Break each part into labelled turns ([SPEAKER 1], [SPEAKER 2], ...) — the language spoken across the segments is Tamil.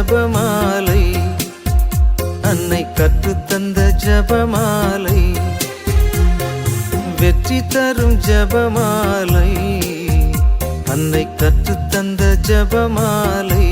[SPEAKER 1] ஜபமாலை, அன்னை கற்றுத்தந்த ஜபமாலை, வெற்றி தரும் ஜபமாலை, அன்னை கற்றுத்தந்த ஜபமாலை.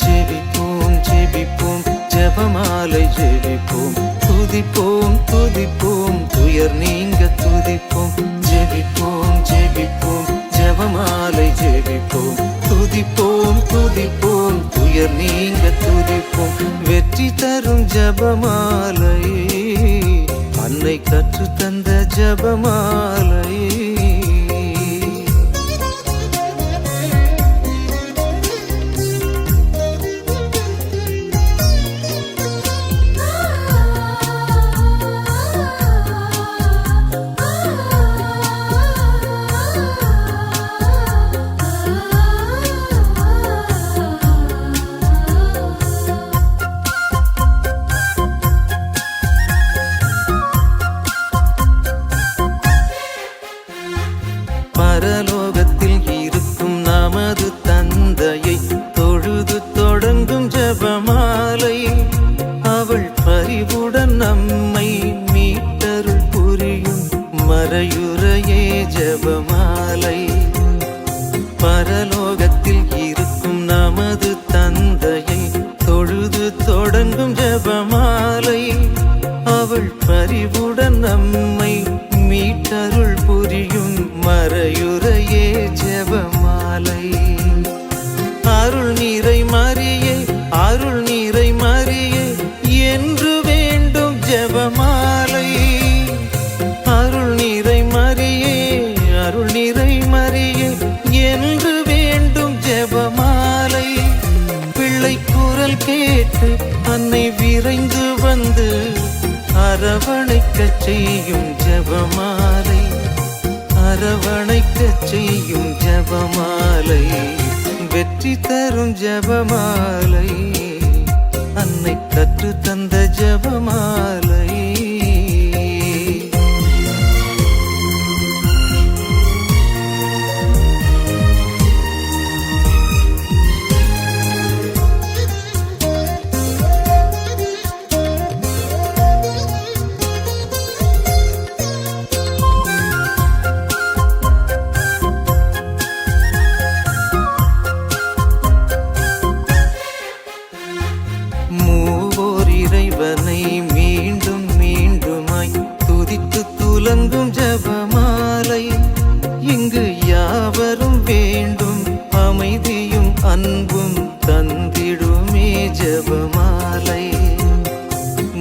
[SPEAKER 1] ஜெபிப்போம் ஜெபிப்போம் ஜபமாலை ஜெபிப்போம், துதிப்போம் துதிப்போம் துயர் நீங்க துதிப்போம். ஜெபிப்போம் ஜெபிப்போம் ஜபமாலை ஜெபிப்போம், துதிப்போம் துதிப்போம் துயர் நீங்க துதிப்போம். வெற்றி தரும் ஜபமாலை, அன்னை கற்றுத்தந்த ஜபமாலை. பரலோகத்தில் இருக்கும் நமது தந்தையை தொழுது தொடங்கும் ஜபமாலை, அவள் பரிவுடன் நம்மை மீட்டருள் புரியும் மறையுறையே ஜபமாலை. பரலோகத்தில் இருக்கும் நமது தந்தையை தொழுது தொடங்கும் ஜபமாலை, அவள் பரிவுடன் நம்மை மீட்டருள் புரியும் மறையுறையே ஜெபமாலை. அருள் நீரை மரியே அருள் நீரை மரியே என்று வேண்டும் ஜெபமாலை. அருள் நீரை மரியே அருள் நீரை மரியே என்று வேண்டும் ஜெபமாலை. பிள்ளை குரல் கேட்டு அன்னை விரைந்து வந்து அரவணைக்கச் செய்யும் ஜபமாலை, அரவணைக்கச் செய்யும் ஜபமாலை. வெற்றி தரும் ஜபமாலை, அன்னை கற்று தந்த ஜபமாலை. மீண்டும் மீண்டுமாய் துதித்து துலங்கும் ஜபமாலை, இங்கு யாவரும் வேண்டும் அமைதியும் அன்பும் தந்திடுமே ஜபமாலை.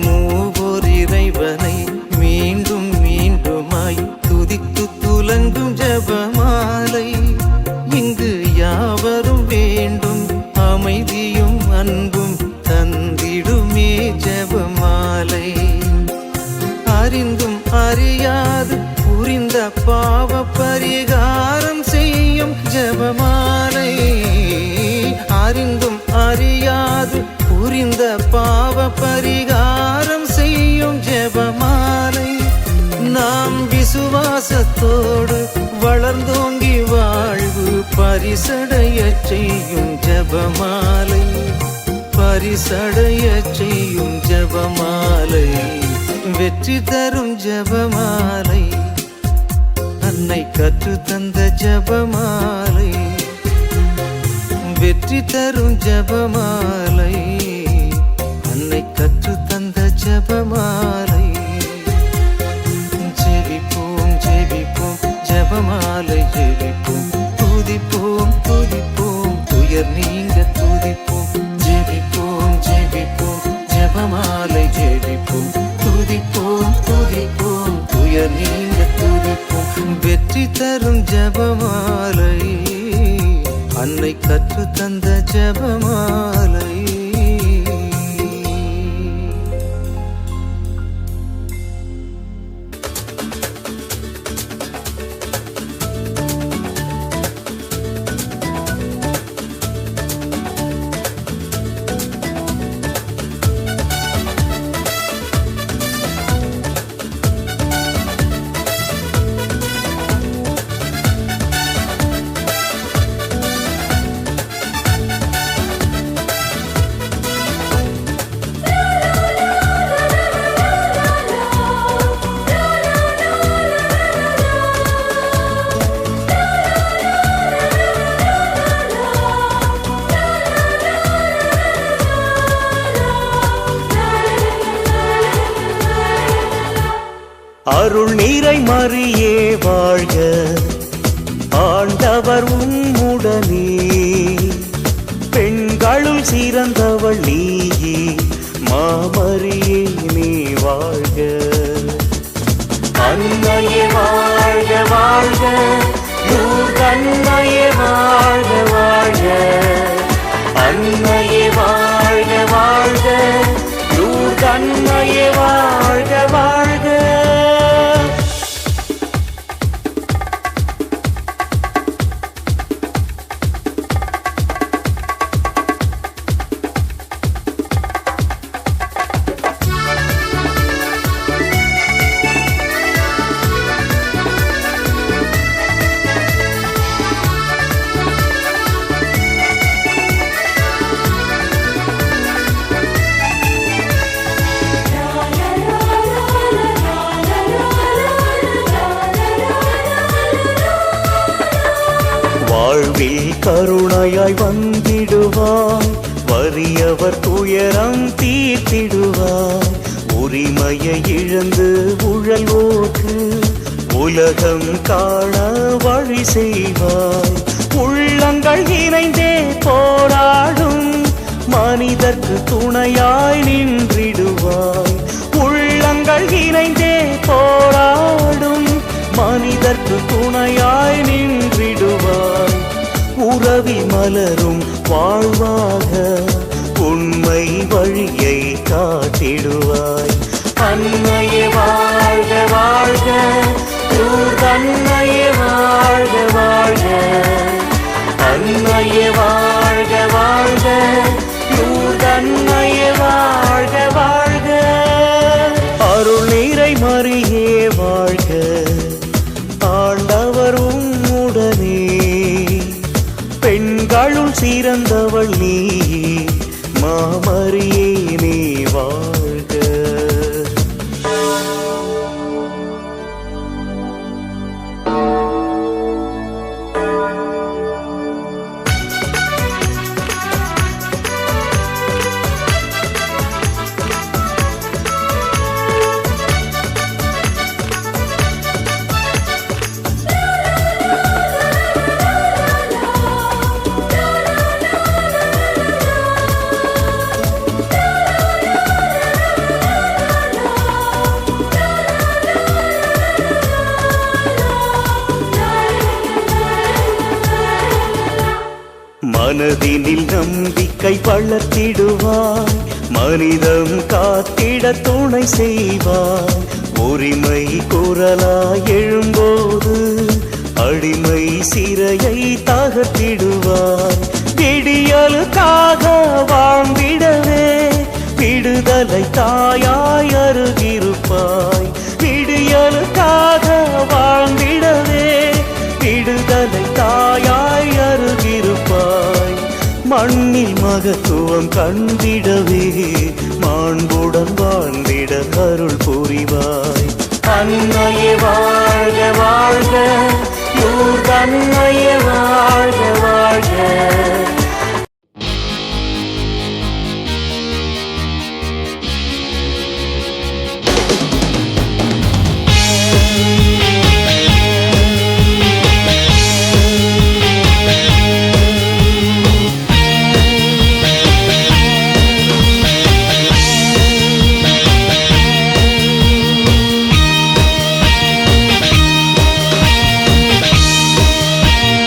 [SPEAKER 1] மூவோர் இறைவனை மீண்டும் மீண்டுமாய் துதித்து துலங்கும் ஜபமாலை, இங்கு யாவரும் வேண்டும் அமைதியும் அன்பும் தந்திடுமே ஜபமாலை. அறிந்தும் அறியாது புரிந்த பாவ பரிகாரம் செய்யும் ஜபமாலை, அறிந்தும் அறியாது புரிந்த பாவ பரிகாரம் செய்யும் ஜபமாலை. நாம் விசுவாசத்தோடு வளர்ந்தோங்கி வாழ்வு பரிசடைய செய்யும் ஜபமாலை, பரிசடைய செய்யும் ஜபமாலை. வெற்றி தரும் ஜபமாலை, அன்னை கற்று தந்த ஜபமாலை. வெற்றி தரும் ஜபமாலை, அன்னை கற்று தந்த ஜபமாலை. ஜெபிப்போம் ஜெபிப்போம் ஜபமாலை ஜெபிப்போம், துதிப்போம் துதிப்போம் துயர் நீங்க துதிப்போம். ஜெபிப்போம் ஜெபிப்போம் ஜபமாலை ஜெபிப்போம், துதிப்போம் துதிப்போம் துயர் நீங்க துதிப்போம். வெற்றி தரும் ஜபமாலை, அன்னை கற்று தந்த ஜபமாலை. அருள் நீரை மறியே வாழ்க, ஆண்டவர் உம்முடனே, பெண்களுள் சிறந்தவள் நீயே, மாமரியே நீ வாழ்க. அன்னையே வாழ்க வாழ்க, அன்னையே வாழ்க வாழ்க, அன்னையே வாழ்க வாழ்க, அன்னையே வாழ்க வாழ்க. வாழ்வில் கருணையாய் வந்திடுவாய், வறியவர் துயரம் தீர்த்திடுவாய், உரிமையை இழந்து உழல்வோர்க்கு உலகம் காண வழி செய்வாய். உள்ளங்கள் இணைந்தே போராடும் மனிதர்க்கு துணையாய் நின்றிடுவாய். உள்ளங்கள் இணைந்தே போராடும் மனிதர்க்கு துணையாய் நின்றிடுவாய். உறவி மலரும் வாழ்வாக உண்மை வழியை காட்டிடுவாய். அன்னையே வாழ்க வாழ்க, அன்னையே வாழ்க வாழ்க, அன்னையே வாழ்க வாழ்க, அன்னையே வாழ்க வாழ்க. அருள் நீரை மறியே வாழ்க, ஆண்டவர் உம்முடனே, பெண்களுள் சிறந்தவள் நீ, மாமரியே நீ வாழ்க. மனதினில் நம்பிக்கை வளர்த்திடுவாய், மனிதம் காத்திட துணை செய்வாய். உரிமை குரலாய் எழும்போது அடிமை சிறையை தகர்த்திடுவாய். விடியலுக்காக வாழ்ந்திடவே விடுதலை தாயாய் அருகிருப்பாய். விடியலுக்காக வாழ்ந்திடவே விடுதலை தாயாய் அருகிருப்பாய். மண்ணில் மகத்துவம் கண்டிடவே மாண்புடன் வாழ்ந்திட அருள் புரிவாய். அன்னையே வாழ்க வாழ்க, அன்னையே வாழ்க வாழ்க.